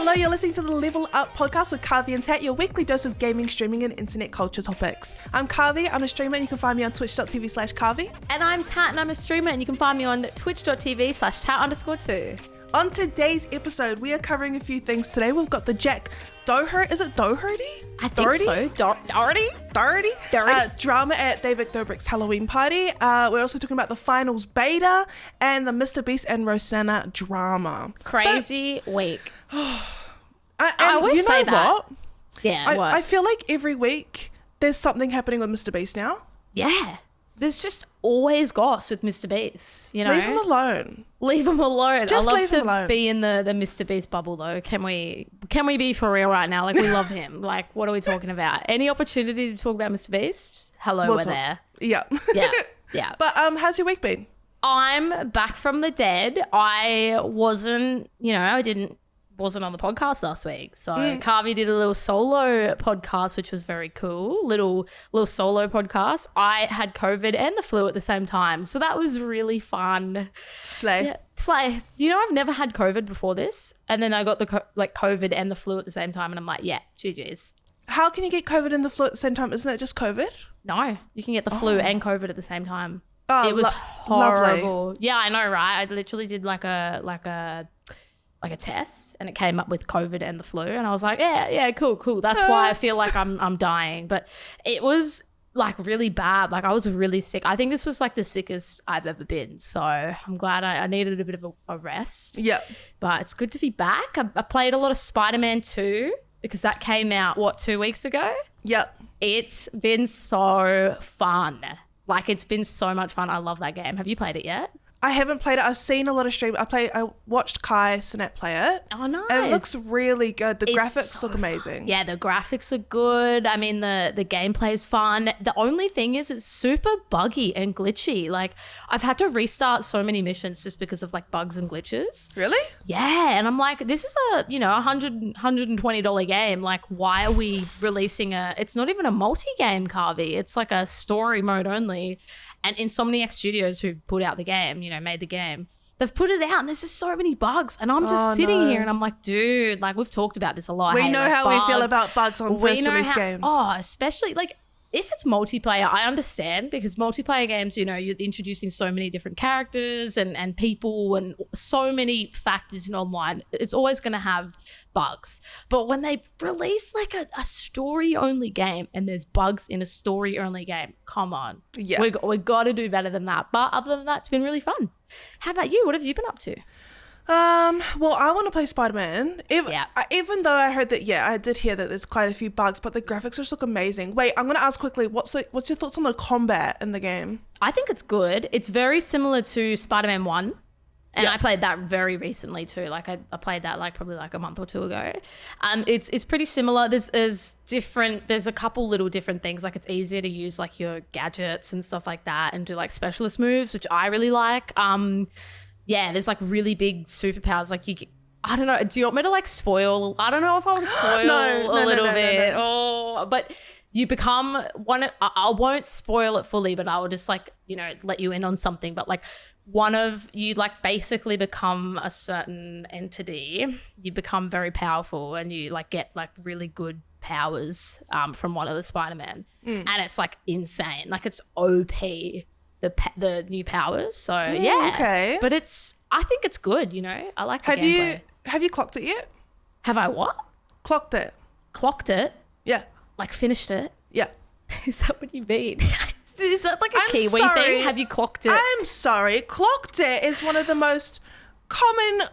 Hello, you're listening to the Level Up podcast with Karvey and Tat, your weekly dose of gaming, streaming and internet culture topics. I'm Karvey, I'm a streamer and you can find me on twitch.tv/Karvey. And I'm Tat and I'm a streamer and you can find me on twitch.tv/Tat_2. On today's episode, we are covering a few things today. We've got the Jack Dougherty, is it Dougherty? I think so. Dougherty? Drama at David Dobrik's Halloween party. We're also talking about the finals beta and the Mr Beast and Rosanna drama. Crazy week. I always say that. What? Yeah, what? I feel like every week there's something happening with Mr Beast now. Yeah. There's just always goss with Mr Beast, you know? Leave him alone. Leave him alone. Just I love leave him to alone. be in the Mr Beast bubble though. Can we be for real right now? Like, we love him. Like, what are we talking about? Any opportunity to talk about Mr Beast? Hello, we're there. Yeah. Yeah. But how's your week been? I'm back from the dead. I wasn't on the podcast last week. So Karvey did a little solo podcast, which was very cool. Little solo podcast. I had COVID and the flu at the same time. So that was really fun. Slay. Yeah, slay. You know, I've never had COVID before this. And then I got the COVID and the flu at the same time. And I'm like, yeah, GG's. How can you get COVID and the flu at the same time? Isn't it just COVID? No, you can get the flu and COVID at the same time. Oh, it was horrible. Lovely. Yeah, I know, right? I literally did like a test and it came up with COVID and the flu and I was like, yeah, cool. That's why I feel like I'm dying. But it was like really bad. Like I was really sick. I think this was like the sickest I've ever been. So I'm glad I needed a bit of a rest. Yeah. But it's good to be back. I played a lot of Spiderman 2 because that came out, 2 weeks ago? Yep. It's been so fun. Like it's been so much fun. I love that game. Have you played it yet? I haven't played it. I've seen a lot of stream. I watched Kai Sinat play it. Oh, nice. And it looks really good. The graphics look amazing. Fun. Yeah, the graphics are good. I mean, the gameplay is fun. The only thing is it's super buggy and glitchy. Like, I've had to restart so many missions just because of like bugs and glitches. Really? Yeah. And I'm like, this is a $120 game. Like, why are we releasing it's not even a multi-game, Karvey. It's like a story mode only. And Insomniac Studios, who put out the game, made the game, they've put it out and there's just so many bugs. And I'm just sitting here and I'm like, dude, like we've talked about this a lot. We know how we feel about bugs on first release games. Oh, especially like if it's multiplayer, I understand because multiplayer games, you're introducing so many different characters and people and so many factors in online. It's always going to have bugs. But when they release like a story-only game and there's bugs in a story-only game, come on. Yeah. We got to do better than that. But other than that, it's been really fun. How about you? What have you been up to? Well, I want to play Spider-Man. Even though I heard that, I did hear that there's quite a few bugs, but the graphics just look amazing. Wait, I'm going to ask quickly, what's your thoughts on the combat in the game? I think it's good. It's very similar to Spider-Man 1. And I played that very recently too. Like I played that probably a month or two ago. It's pretty similar. There's a couple little different things. Like it's easier to use like your gadgets and stuff like that and do like specialist moves, which I really like. There's like really big superpowers. Like I don't know. Do you want me to like spoil? I don't know if I want to spoil a little bit. No. Oh, but you become one. I won't spoil it fully, but I will just like, let you in on something. But like one of you like basically become a certain entity. You become very powerful and you like get like really good powers from one of the Spider-Man. And it's like insane. Like it's OP. The new powers, so okay. But I think it's good, I like the gameplay. Have you clocked it yet? Have I what? Clocked it. Yeah. Like finished it? Yeah. Is that what you mean? Is that like a Kiwi thing? Have you clocked it? I'm sorry. Clocked it is one of the most common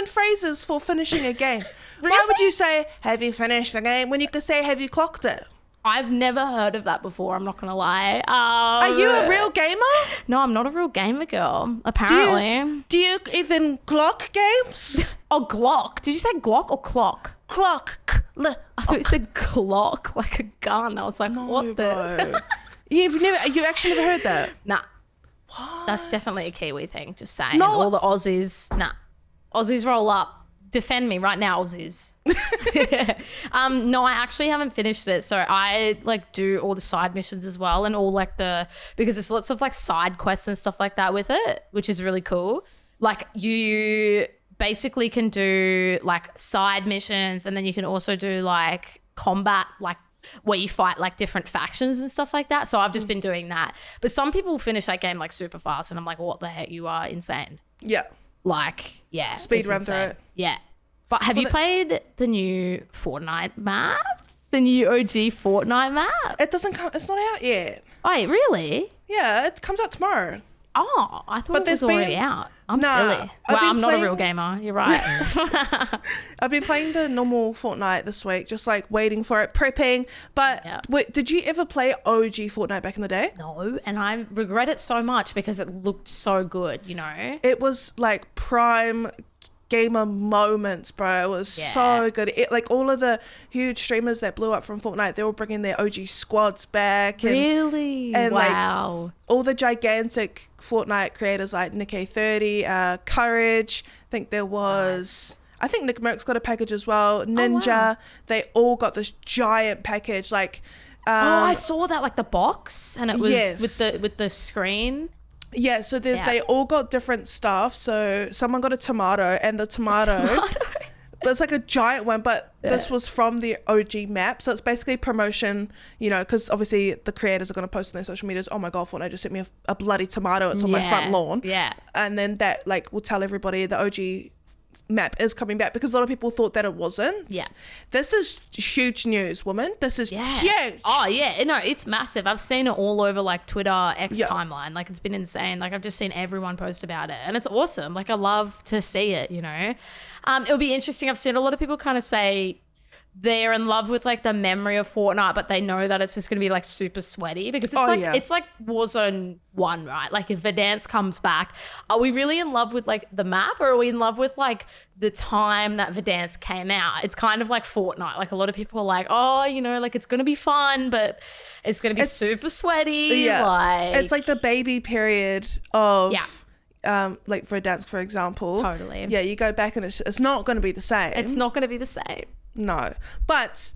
phrases for finishing a game. Really? Why would you say, have you finished the game, when you could say, have you clocked it? I've never heard of that before, I'm not going to lie. Are you a real gamer? No, I'm not a real gamer girl, apparently. Do you even clock games? Oh, Glock. Did you say Glock or clock? Clock. I thought you said Glock, like a gun. I was like, no, what the? You actually never heard that? Nah. What? That's definitely a Kiwi thing, just saying. No. All the Aussies, Aussies roll up. Defend me right now, Aussies. No, I actually haven't finished it. So I like do all the side missions as well and all like because there's lots of like side quests and stuff like that with it, which is really cool. Like you basically can do like side missions, and then you can also do like combat, like where you fight like different factions and stuff like that. So I've just been doing that. But some people finish that game like super fast, and I'm like, what the heck? You are insane. Yeah. Like, yeah. Speed run through it. Yeah. But have you played the new Fortnite map? The new OG Fortnite map? It doesn't come, it's not out yet. Wait, really? Yeah, it comes out tomorrow. Oh, I thought it was already out. I'm silly. Well, I'm not a real gamer. You're right. I've been playing the normal Fortnite this week, just like waiting for it, prepping. But wait, did you ever play OG Fortnite back in the day? No, and I regret it so much because it looked so good, you know? It was like prime gamer moments, bro. It was so good. It, like all of the huge streamers that blew up from Fortnite, they were bringing their OG squads back. And, really? And wow. like all the gigantic Fortnite creators like Nick A30, Courage, I think there was... I think Nick Merckx got a package as well. Ninja, wow. They all got this giant package. Like, I saw that, like the box, and it was with the screen. Yeah, so they all got different stuff. So someone got a tomato, and the tomato, but it's like a giant one, but this was from the OG map. So it's basically promotion, you know, because obviously the creators are going to post on their social medias, oh my God, Fortnite just sent me a bloody tomato. It's on my front lawn. Yeah. And then that like will tell everybody the OG map is coming back, because a lot of people thought that it wasn't. Yeah, this is huge news, woman. This is huge. Oh yeah, no, it's massive. I've seen it all over like Twitter, X timeline. Like it's been insane. Like I've just seen everyone post about it, and it's awesome. Like I love to see it, you know. It'll be interesting. I've seen a lot of people kind of say they're in love with like the memory of Fortnite, but they know that it's just going to be like super sweaty, because it's it's like Warzone 1, right? Like if Verdansk comes back, are we really in love with like the map, or are we in love with like the time that Verdansk came out? It's kind of like Fortnite. Like a lot of people are like, oh, you know, like it's going to be fun, but it's going to be super sweaty. Yeah. Like it's like the baby period of like Verdansk, for example. Totally. Yeah, you go back and it's not going to be the same. It's not going to be the same. No, but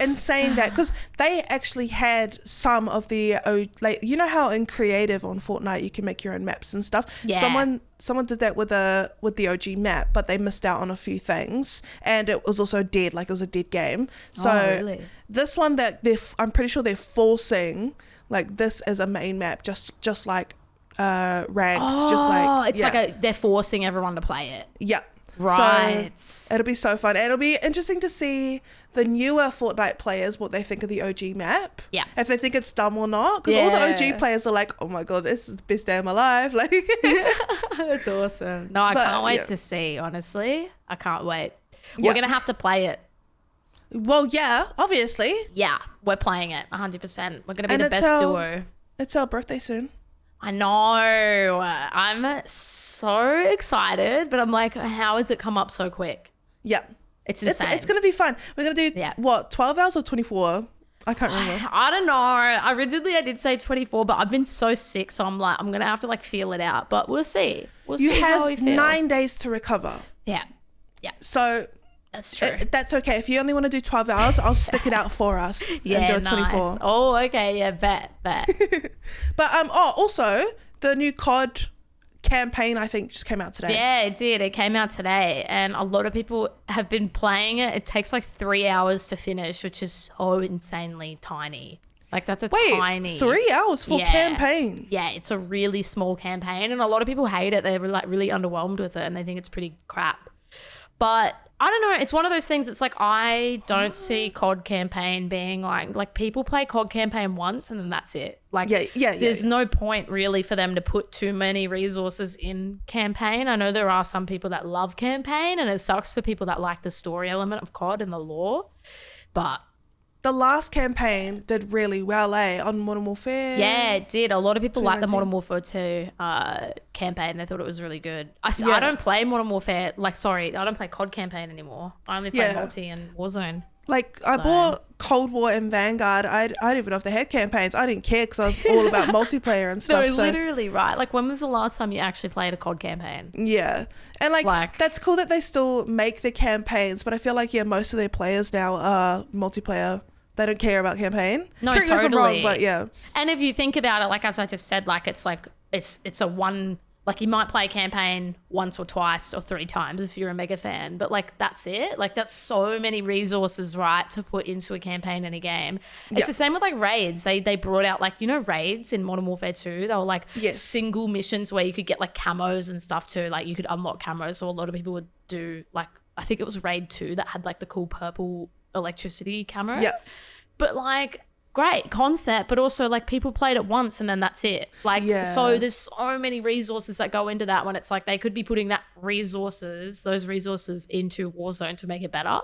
in saying that, because they actually had some of the like, you know how in creative on Fortnite you can make your own maps and stuff. Yeah. Someone did that with the OG map, but they missed out on a few things, and it was also dead. Like it was a dead game. So really? This one that I'm pretty sure they're forcing like this as a main map, just like ranked. Oh, just like it's like they're forcing everyone to play it. Yeah. Right. So it'll be so fun. And it'll be interesting to see the newer Fortnite players, what they think of the OG map. Yeah. If they think it's dumb or not. Because all the OG players are like, oh my God, this is the best day of my life. Like that's awesome. No, I can't wait to see, honestly. I can't wait. We're going to have to play it. Well, yeah, obviously. Yeah, we're playing it 100%. We're going to be the best duo. It's our birthday soon. I know. I'm so excited, but I'm like, how has it come up so quick? Yeah. It's insane. It's going to be fun. We're going to do, what, 12 hours or 24? I can't remember. I don't know. Originally, I did say 24, but I've been so sick, so I'm like, I'm going to have to like feel it out, but we'll see. We'll see how we feel. You have 9 days to recover. Yeah. Yeah. So... That's true. That's okay. If you only want to do 12 hours, I'll stick it out for us and do a 24. Nice. Oh, okay. Yeah, bet. But also the new COD campaign, I think, just came out today. Yeah, it did. It came out today, and a lot of people have been playing it. It takes like 3 hours to finish, which is so insanely tiny. Like that's tiny 3 hours for campaign. Yeah, it's a really small campaign, and a lot of people hate it. They're like really underwhelmed with it, and they think it's pretty crap. But I don't know. It's one of those things. It's like I don't see COD campaign being like people play COD campaign once and then that's it. Like there's no point really for them to put too many resources in campaign. I know there are some people that love campaign, and it sucks for people that like the story element of COD and the lore. But the last campaign did really well, on Modern Warfare. Yeah, it did. A lot of people like the Modern Warfare 2 campaign. They thought it was really good. I don't play Modern Warfare. I don't play COD campaign anymore. I only play Multi and Warzone. Like, I bought Cold War and Vanguard. I don't even know if they had campaigns. I didn't care because I was all about multiplayer and stuff. No, literally, right. Like, when was the last time you actually played a COD campaign? Yeah. And, like that's cool that they still make the campaigns, but I feel like, most of their players now are multiplayer. They don't care about campaign. No, correct me if I'm wrong, but yeah. And if you think about it, like, as I just said, like, it's a one... Like, you might play a campaign once or twice or 3 times if you're a mega fan, but like, that's it. Like, that's so many resources, right, to put into a campaign in a game. It's the same with like raids. They brought out like, you know, raids in Modern Warfare 2. They were like single missions where you could get like camos and stuff too. Like, you could unlock camos. So a lot of people would do like, I think it was raid 2 that had like the cool purple electricity camo. Yeah. But like, great concept, but also like people played it once and then that's it. Like, so there's so many resources that go into that when it's like they could be putting those resources into Warzone to make it better.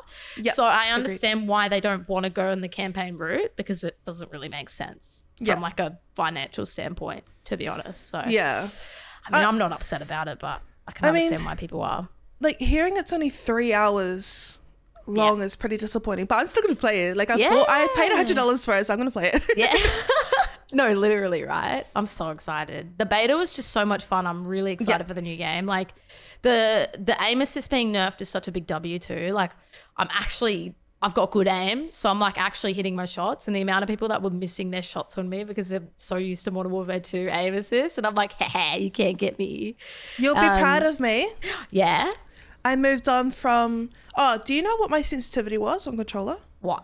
So I understand why they don't want to go in the campaign route, because it doesn't really make sense from like a financial standpoint, to be honest. So I mean, I'm not upset about it, but I can understand why people are. Like, hearing it's only 3 hours long is pretty disappointing, but I'm still gonna play it. Like, I paid $100 for it, so I'm gonna play it. No, literally, right? I'm so excited. The beta was just so much fun. I'm really excited for the new game. Like, the aim assist being nerfed is such a big W too. Like, I've got good aim, so I'm like actually hitting my shots, and the amount of people that were missing their shots on me because they're so used to Modern Warfare 2 aim assist, and I'm like, hey, you can't get me. You'll be proud of me. Yeah. I moved on from... Oh, do you know what my sensitivity was on controller? What?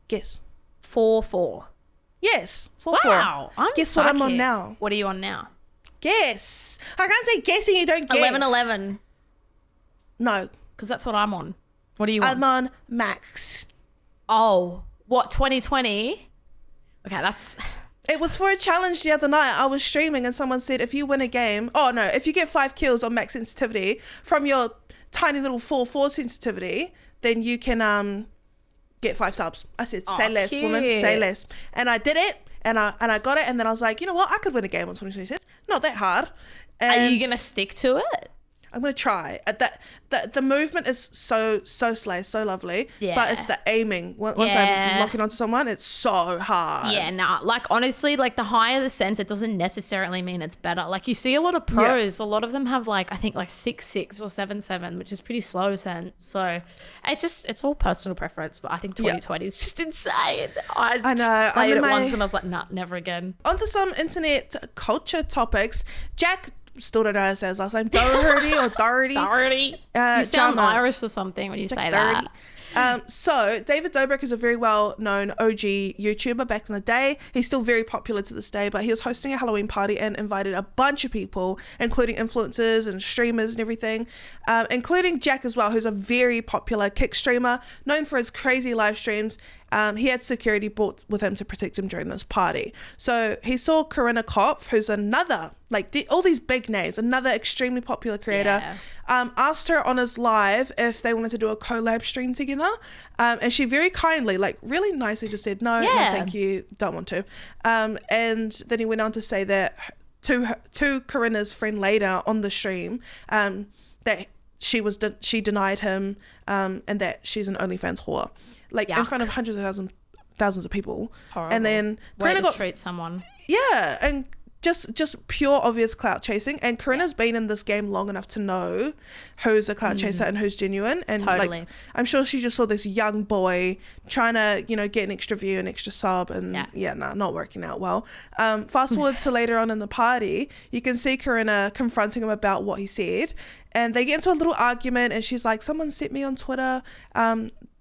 Guess. 4-4. Yes, 4-4. Wow, Guess what I'm on now? What are you on now? Guess. I can't say guessing, you don't guess. 11-11. No. Because that's what I'm on. What are you on? I'm on max. Oh, what, 2020? Okay, that's... It was for a challenge the other night. I was streaming and someone said, if you win a game... Oh, no. If you get 5 kills on max sensitivity from your tiny little 4-4 sensitivity, then you can get 5 subs. I said, say less, cute. woman. Say less. And I did it. And I got it. And then I was like, you know what? I could win a game on 2026. Not that hard. And are you going to stick to it? I'm going to try. The movement is so slay, so lovely. Yeah. But it's the aiming. Once I'm locking onto someone, it's so hard. Yeah, nah. Like, honestly, like, the higher the sense, it doesn't necessarily mean it's better. Like, you see a lot of pros. A lot of them have, like, I think, like 6-6 or 7-7, which is pretty slow sense. So it's all personal preference. But I think 2020 is just insane. I know. Played it once and I was like, nah, never again. Onto some internet culture topics. Jack... Still don't know how to say his last name. Dougherty or Dougherty. Dougherty. You sound Irish or something when you say that. So David Dobrik is a very well-known OG YouTuber back in the day. He's still very popular to this day, but he was hosting a Halloween party and invited a bunch of people, including influencers and streamers and everything, including Jack as well, who's a very popular kick streamer, known for his crazy live streams. He had security brought with him to protect him during this party. So he saw Corinna Koph, who's another, like all these big names, another extremely popular creator, asked her on his live if they wanted to do a collab stream together. And she very kindly, like really nicely just said, no, thank you, don't want to. And then he went on to say that to Corinna's friend later on the stream, that she denied him, and that she's an OnlyFans whore, like in front of hundreds of thousands of people. Horrible. And then Corinna got treat someone. Yeah, and just pure obvious clout chasing. And Corinna's been in this game long enough to know who's a clout chaser and who's genuine. And totally. like, I'm sure she just saw this young boy trying to, get an extra view, an extra sub, and not working out well. Fast forward to later on in the party, you can see Corinna confronting him about what he said, and they get into a little argument. And she's like, "Someone sent me on Twitter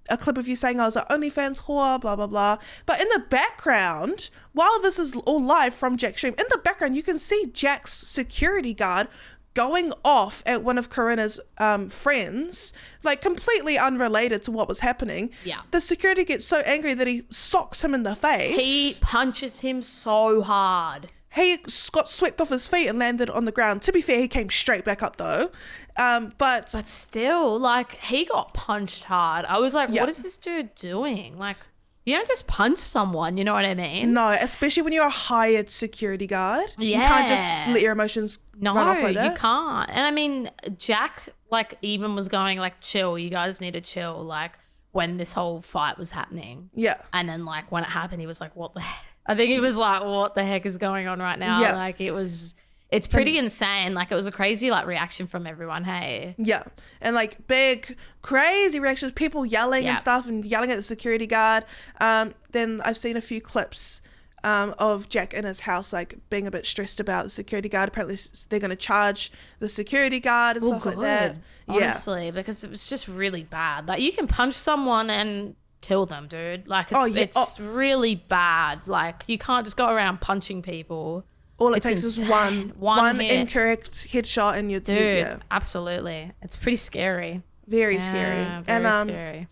a clip of you saying I was an OnlyFans whore, blah, blah, blah." But in the background, while this is all live from Jack's stream, in the background, you can see Jack's security guard going off at one of Corinna's friends, like completely unrelated to what was happening. Yeah. The security gets so angry that he socks him in the face. He punches him so hard. He got swept off his feet and landed on the ground. To be fair, he came straight back up though. But still, like, he got punched hard. I was like, what is this dude doing? Like, you don't just punch someone, you know what I mean? No, especially when you're a hired security guard. Yeah. You can't just let your emotions run off like that. No, you can't. And I mean, Jack, like, even was going, like, chill. You guys need to chill, like, when this whole fight was happening. Yeah. And then, like, when it happened, he was like, what the heck? I think he was like, what the heck is going on right now? Yeah. Like, it's pretty insane. Like, it was a crazy, like, reaction from everyone, hey? Yeah. And, like, big, crazy reactions, people yelling and stuff and yelling at the security guard. Then I've seen a few clips of Jack in his house, like being a bit stressed about the security guard. Apparently they're going to charge the security guard and stuff like that. Honestly, because it was just really bad. Like, you can punch someone and kill them, dude. Like, it's really bad. Like, you can't just go around punching people. All it takes is one incorrect headshot and you're... Dude, absolutely. It's pretty scary. Very scary. Very scary.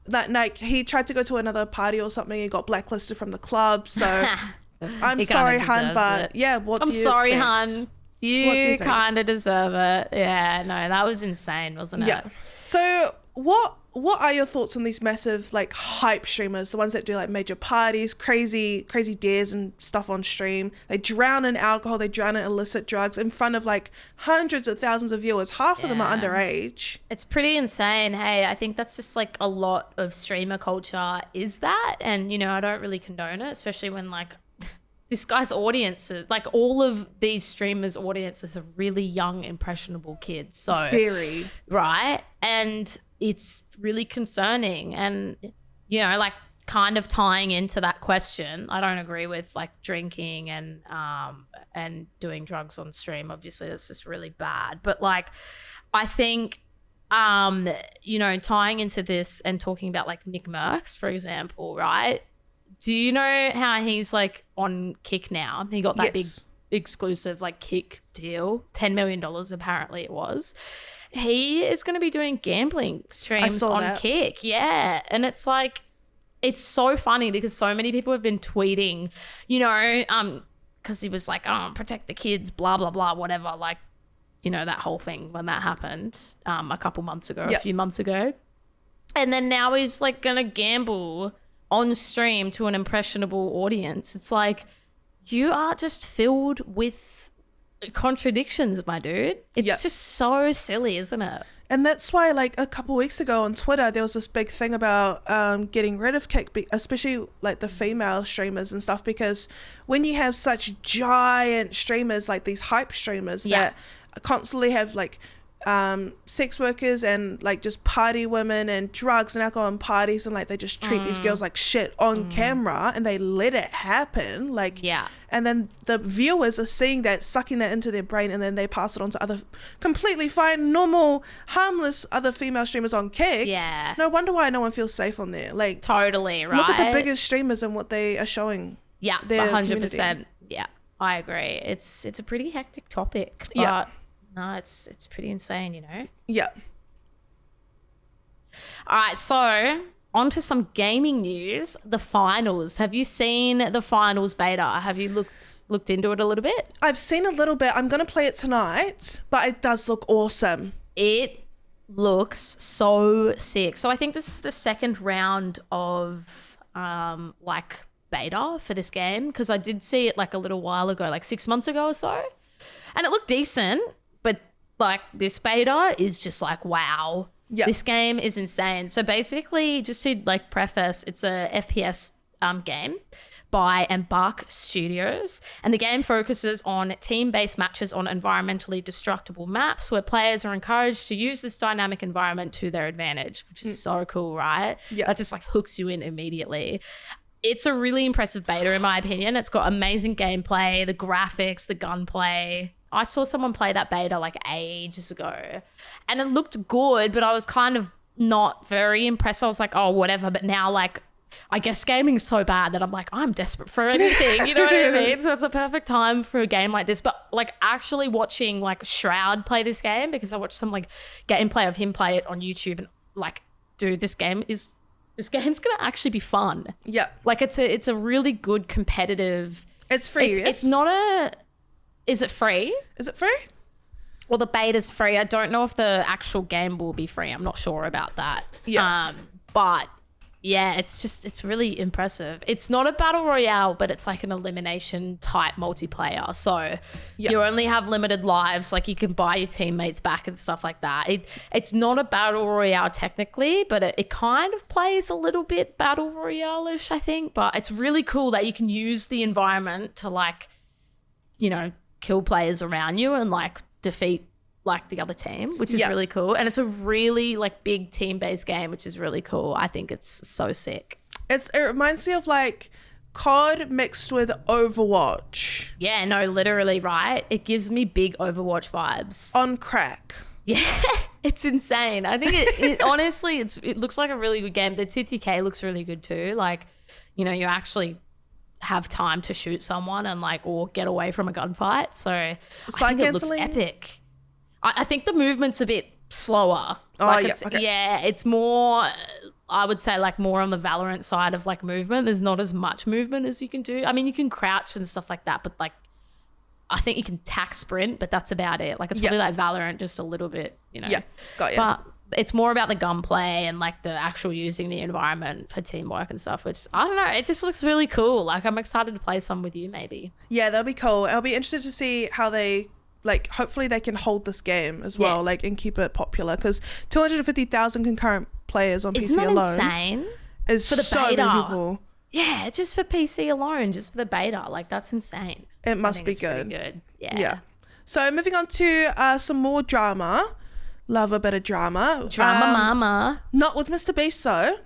That night, he tried to go to another party or something. He got blacklisted from the club. So I'm sorry, hun, but what do you expect? I'm sorry, hun. You kind of deserve it. Yeah, no, that was insane, wasn't it? Yeah. So what are your thoughts on these massive like hype streamers, the ones that do like major parties, crazy dares and stuff on stream? They drown in alcohol, they drown in illicit drugs in front of like hundreds of thousands of viewers. Half of them are underage. It's pretty insane. Hey, I think that's just like a lot of streamer culture is that, and you know, I don't really condone it, especially when like this guy's audiences, like all of these streamers' audiences are really young, impressionable kids. So very right, and it's really concerning. And you know, like kind of tying into that question, I don't agree with like drinking and doing drugs on stream. Obviously, that's just really bad. But like, I think you know, tying into this and talking about like Nick Merckx, for example, right? Do you know how he's like on Kick now? He got that big exclusive like Kick deal, $10 million apparently it was. He is going to be doing gambling streams on Kick. Yeah. And it's like, it's so funny because so many people have been tweeting, you know, because he was like, oh, protect the kids, blah, blah, blah, whatever. Like, you know, that whole thing when that happened a few months ago. And then now he's like going to gamble on stream to an impressionable audience. It's like, you are just filled with contradictions, my dude. It's just so silly, isn't it? And that's why like a couple weeks ago on Twitter there was this big thing about getting rid of Kick, especially like the female streamers and stuff, because when you have such giant streamers like these hype streamers that constantly have like sex workers and like just party women and drugs and alcohol and parties, and like they just treat these girls like shit on camera and they let it happen, like and then the viewers are seeing that, sucking that into their brain, and then they pass it on to other completely fine, normal, harmless other female streamers on Kick. No wonder why no one feels safe on there. Like, totally right, look at the biggest streamers and what they are showing. 100%. Yeah, I agree. It's a pretty hectic topic, but no, it's pretty insane, you know? Yeah. All right, so on to some gaming news. The finals. Have you seen the finals beta? Have you looked into it a little bit? I've seen a little bit. I'm going to play it tonight, but it does look awesome. It looks so sick. So I think this is the second round of like beta for this game, because I did see it like a little while ago, like 6 months ago or so. And it looked decent. But like this beta is just like, wow, this game is insane. So basically, just to like preface, it's a FPS game by Embark Studios, and the game focuses on team-based matches on environmentally destructible maps where players are encouraged to use this dynamic environment to their advantage, which is so cool, right? That just like hooks you in immediately. It's a really impressive beta in my opinion. It's got amazing gameplay, the graphics, the gunplay. I saw someone play that beta like ages ago and it looked good, but I was kind of not very impressed. I was like, oh, whatever. But now, like, I guess gaming's so bad that I'm like, I'm desperate for anything. You know what I mean? So it's a perfect time for a game like this. But like actually watching like Shroud play this game, because I watched some like gameplay of him play it on YouTube, and like, dude, this game's gonna actually be fun. Yeah. Like it's a really good competitive. It's free. It's not a. Is it free? Is it free? Well, the beta's free. I don't know if the actual game will be free. I'm not sure about that. Yeah. But yeah, it's really impressive. It's not a battle royale, but it's like an elimination type multiplayer. So you only have limited lives. Like you can buy your teammates back and stuff like that. It's not a battle royale technically, but it kind of plays a little bit battle royale-ish, I think. But it's really cool that you can use the environment to like, you know, kill players around you and like defeat like the other team, which is really cool. And it's a really like big team-based game, which is really cool. I think it's so sick. It reminds me of like COD mixed with Overwatch. Yeah, no, literally, right? It gives me big Overwatch vibes. On crack. Yeah, it's insane. I think it honestly, it looks like a really good game. The TTK looks really good too. Like, you know, you actually have time to shoot someone and like, or get away from a gunfight. So I think it looks epic. I think the movement's a bit slower. Oh, like yeah. Okay. Yeah, it's more, I would say like more on the Valorant side of like movement. There's not as much movement as you can do. I mean, you can crouch and stuff like that, but like, I think you can tack sprint, but that's about it. Like it's probably like Valorant, just a little bit, you know. Yeah, got you. But it's more about the gunplay and like the actual using the environment for teamwork and stuff, which I don't know. It just looks really cool. Like I'm excited to play some with you maybe. Yeah, that'll be cool. I'll be interested to see how they, like, hopefully they can hold this game as well, like, and keep it popular, because 250,000 concurrent players on PC alone. Isn't that insane? Is for the so beta. many people. Yeah, just for PC alone, just for the beta. Like, that's insane. It must be good. Good. Yeah. Yeah. So moving on to some more drama. Love a bit of drama. Drama mama. Not with Mr Beast though.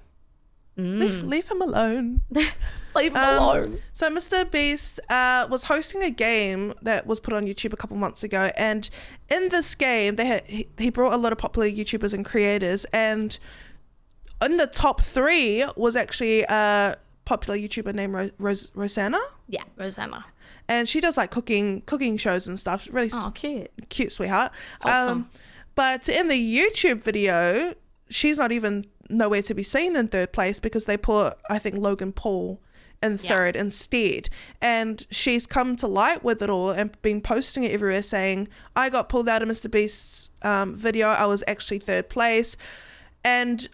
Leave him alone. Leave him alone. So Mr Beast was hosting a game that was put on YouTube a couple months ago, and in this game he brought a lot of popular YouTubers and creators, and in the top 3 was actually a popular YouTuber named Rosanna. Yeah, Rosanna. And she does like cooking shows and stuff. Really cute sweetheart. Awesome. But in the YouTube video, she's not even nowhere to be seen in 3rd place, because they put, I think, Logan Paul in 3rd instead. And she's come to light with it all and been posting it everywhere saying, I got pulled out of Mr Beast's video. I was actually 3rd place. And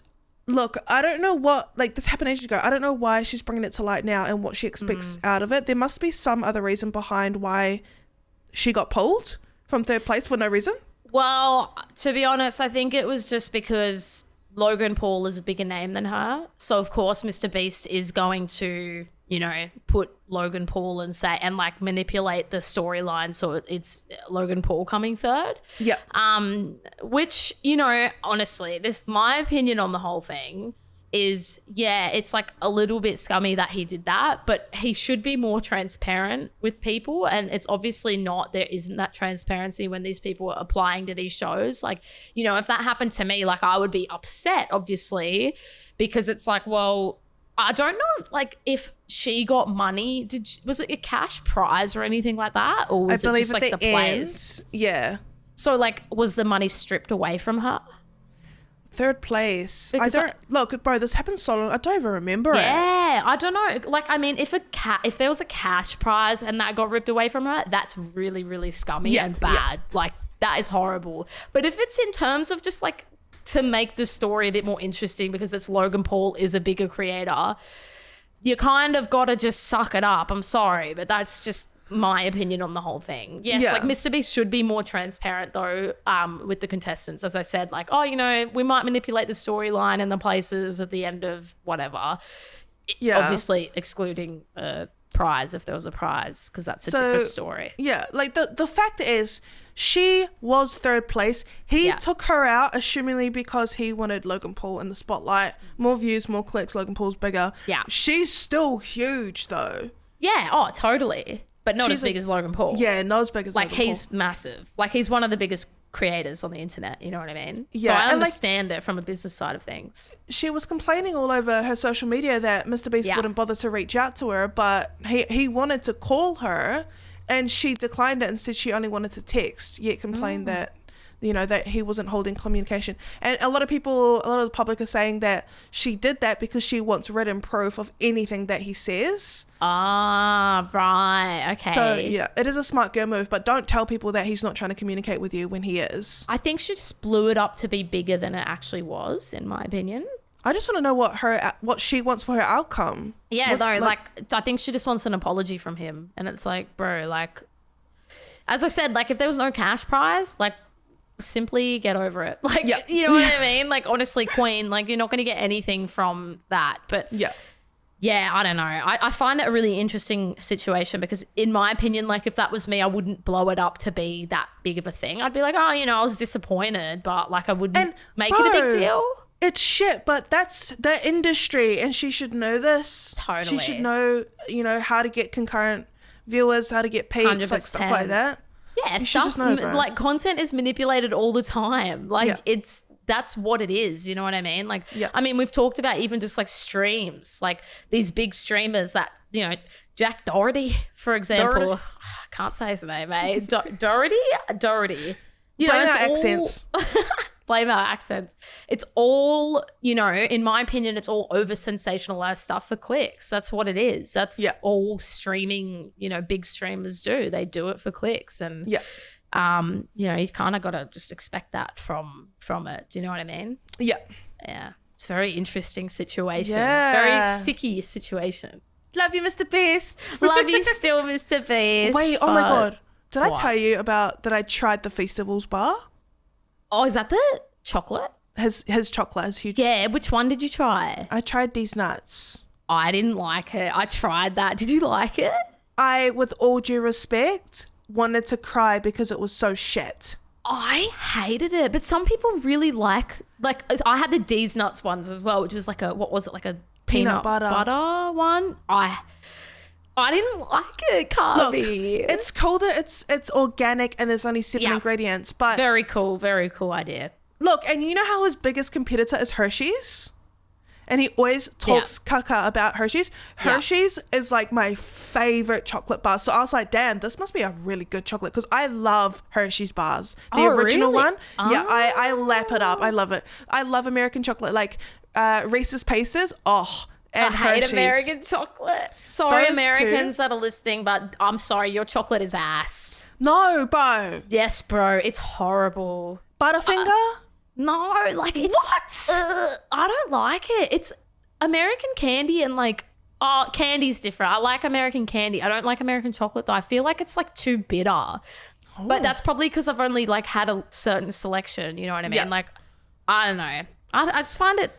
look, I don't know what, like, this happened ages ago. I don't know why she's bringing it to light now and what she expects out of it. There must be some other reason behind why she got pulled from 3rd place for no reason. Well, to be honest, I think it was just because Logan Paul is a bigger name than her. So, of course, Mr Beast is going to, you know, put Logan Paul and say, and like manipulate the storyline so it's Logan Paul coming 3rd. Yeah. Which, you know, honestly, my opinion on the whole thing is, yeah, it's like a little bit scummy that he did that, but he should be more transparent with people. And it's obviously not, there isn't that transparency when these people are applying to these shows. Like, you know, if that happened to me, like I would be upset, obviously, because it's like, well, I don't know if she got money. Was it a cash prize or anything like that? Or was it just like the players? Yeah. So like, was the money stripped away from her? 3rd place. Because look, bro, this happened so long. I don't even remember it. Yeah, I don't know. Like, I mean, if there was a cash prize and that got ripped away from her, that's really, really scummy and bad. Yeah. Like, that is horrible. But if it's in terms of just like to make the story a bit more interesting because it's Logan Paul is a bigger creator, you kind of got to just suck it up. I'm sorry, but that's just my opinion on the whole thing. Yes, like Mr Beast should be more transparent though with the contestants. As I said, like, oh, you know, we might manipulate the storyline and the places at the end of whatever. Yeah. Obviously excluding a prize if there was a prize, because that's a different story. Yeah, like the fact is she was 3rd place. He took her out assumingly because he wanted Logan Paul in the spotlight. More views, more clicks, Logan Paul's bigger. Yeah. She's still huge though. Yeah, oh, totally. But not as big as Logan Paul. Yeah, not as big as Logan Paul. Like, he's massive. Like, he's one of the biggest creators on the internet, you know what I mean? Yeah. So I understand it from a business side of things. She was complaining all over her social media that Mr Beast wouldn't bother to reach out to her, but he wanted to call her and she declined it and said she only wanted to text, yet complained that, you know, that he wasn't holding communication. And a lot of the public are saying that she did that because she wants written proof of anything that he says. Ah, right. Okay. So, yeah, it is a smart girl move, but don't tell people that he's not trying to communicate with you when he is. I think she just blew it up to be bigger than it actually was, in my opinion. I just want to know what she wants for her outcome. Yeah, I think she just wants an apology from him. And it's like, bro, like, as I said, like, if there was no cash prize, like, simply get over it. Like, you know what I mean? Like, honestly, Queen, like, you're not going to get anything from that. But yeah, I don't know. I find it a really interesting situation because in my opinion, like, if that was me, I wouldn't blow it up to be that big of a thing. I'd be like, oh, you know, I was disappointed, but like I wouldn't make it a big deal. It's shit, but that's the industry, and she should know this. Totally. She should know, how to get concurrent viewers, how to get peaks, like stuff like that. Yeah, you should just know, bro. like content is manipulated all the time. Like that's what it is. You know what I mean? Like, I mean, we've talked about even just like streams, like these big streamers that, Jack Dougherty, for example. I can't say his name, eh? Dougherty. Blame our accents. Blame our accents. It's all, in my opinion, it's all over sensationalized stuff for clicks. That's what it is. That's all streaming, big streamers do. They do it for clicks. And, you kind of got to just expect that from it. Do you know what I mean? Yeah. Yeah. It's a very interesting situation. Yeah. Very sticky situation. Love you, Mr Beast. Love you still, Mr Beast. Wait, oh my God. Did I tell you about that I tried the Feastables bar? Oh, is that the chocolate? His chocolate is huge. Yeah, which one did you try? I tried these nuts. I didn't like it. I tried that. Did you like it? I, with all due respect, wanted to cry because it was so shit. I hated it, but some people really like I had the D's Nuts ones as well, which was like a peanut butter one. I didn't like it, Karvey. Look, it's cool that it's organic and there's only 7 ingredients, but very cool idea. Look, and you know how his biggest competitor is Hershey's? And he always talks caca about Hershey's. Hershey's is like my favorite chocolate bar. So I was like, damn, this must be a really good chocolate because I love Hershey's bars. The original one. Oh. Yeah, I lap it up. I love it. I love American chocolate. Like Reese's Pieces. Oh, and I hate Hershey's. American chocolate. Sorry, those Americans that are listening, but I'm sorry, your chocolate is ass. No, bro. Yes, bro. It's horrible. Butterfinger? No, like it's... What? I don't like it. It's American candy and candy's different. I like American candy. I don't like American chocolate though. I feel like it's like too bitter. Oh. But that's probably because I've only like had a certain selection. You know what I mean? Yeah. Like, I don't know. I just find it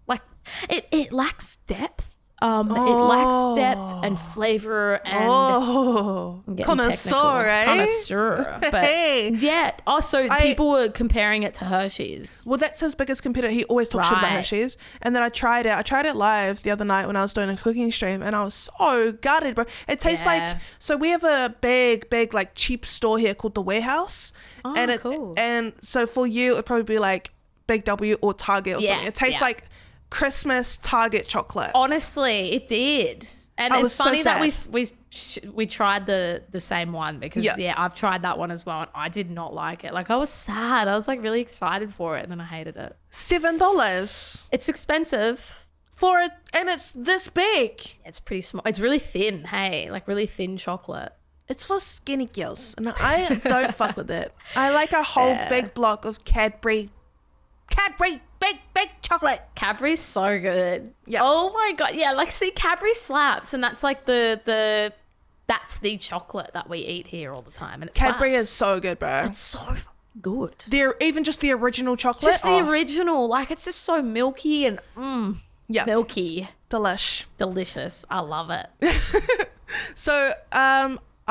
like it lacks depth. It lacks depth and flavor and connoisseur, eh? Connoisseur. But also people were comparing it to Hershey's. Well, that's his biggest competitor. He always talks shit about Hershey's. And then I tried it. I tried it live the other night when I was doing a cooking stream, and I was so gutted, bro. It tastes like, so we have a big like cheap store here called The Warehouse. Oh, and cool. And so for you, it'd probably be like Big W or Target or something. It tastes like Christmas Target chocolate. Honestly, it did. And it's funny that we tried the same one because I've tried that one as well and I did not like it. Like I was sad. I was like really excited for it and then I hated it. $7. It's expensive. For it, and it's this big. It's pretty small. It's really thin, hey, like really thin chocolate. It's for skinny girls and I don't fuck with it. I like a whole big block of Cadbury big chocolate. Cadbury's so good. Yeah. Oh my God. Yeah. Like, see, Cadbury slaps, and that's like that's the chocolate that we eat here all the time. And Cadbury is so good, bro. It's so good. Even just the original chocolate. Just the original. Like, it's just so milky and milky. Delicious. I love it. So,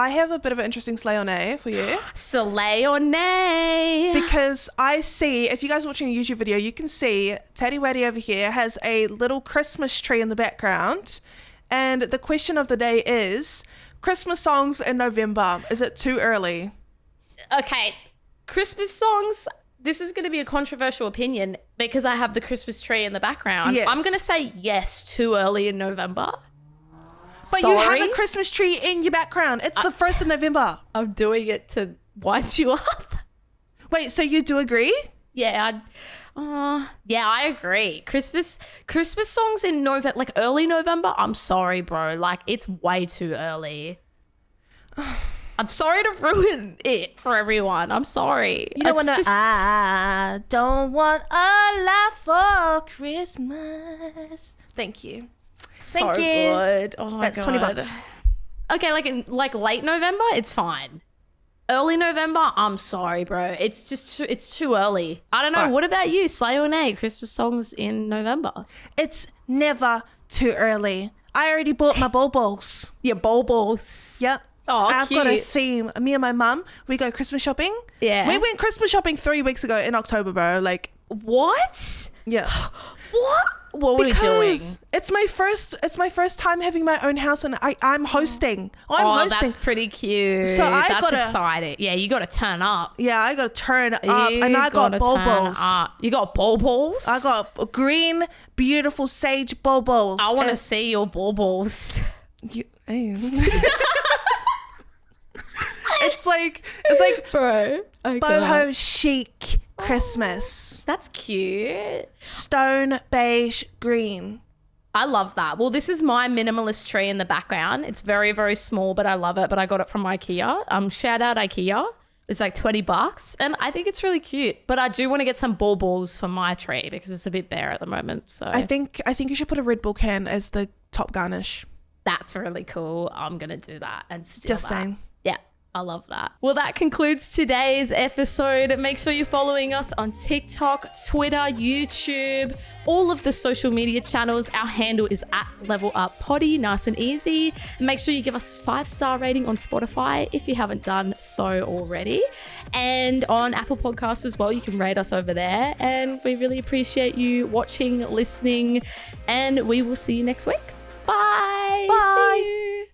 I have a bit of an interesting slay or nay for you. Slay or nay? Because I see, if you guys are watching a YouTube video, you can see Tatty Waddy over here has a little Christmas tree in the background. And the question of the day is, Christmas songs in November, is it too early? Okay, Christmas songs, this is going to be a controversial opinion because I have the Christmas tree in the background. Yes. I'm going to say yes, too early in November. But you have a Christmas tree in your background. It's the 1st of November. I'm doing it to wind you up. Wait, so you do agree? Yeah, I agree. Christmas songs in November, like early November, I'm sorry, bro. Like, it's way too early. I'm sorry to ruin it for everyone. I'm sorry. You don't want to... I don't want a lot for Christmas. Thank you. Thank you. Good. Oh my God. That's $20. Okay, like late November, it's fine. Early November, I'm sorry, bro. It's just it's too early. I don't know. Right. What about you? Slay or nay? Christmas songs in November? It's never too early. I already bought my baubles. Your baubles. Yep. Oh, I've got a theme. Me and my mum, we go Christmas shopping. Yeah. We went Christmas shopping 3 weeks ago in October, bro. Like, what? Yeah. What were we doing? It's my first time having my own house, and I'm hosting. I'm hosting. That's pretty cute. So that's exciting. Yeah, you got to turn up. Yeah, I got to turn up, and I got bobos. You got bobos? I got green, beautiful sage bobos. I want to see your bobos. It's like bro, boho chic Christmas. That's cute. Stone beige green. I love that. Well, this is my minimalist tree in the background. It's very, very small, but I love it. But I got it from IKEA. Shout out IKEA. It's like $20 and I think it's really cute. But I do want to get some baubles for my tree because it's a bit bare at the moment. So I think you should put a Red Bull can as the top garnish. That's really cool. I'm going to do that and steal Just saying. Yeah. I love that. Well, that concludes today's episode. Make sure you're following us on TikTok, Twitter, YouTube, all of the social media channels. Our handle is @LevelUpPoddy, nice and easy. And make sure you give us a 5-star rating on Spotify if you haven't done so already. And on Apple Podcasts as well, you can rate us over there. And we really appreciate you watching, listening, and we will see you next week. Bye.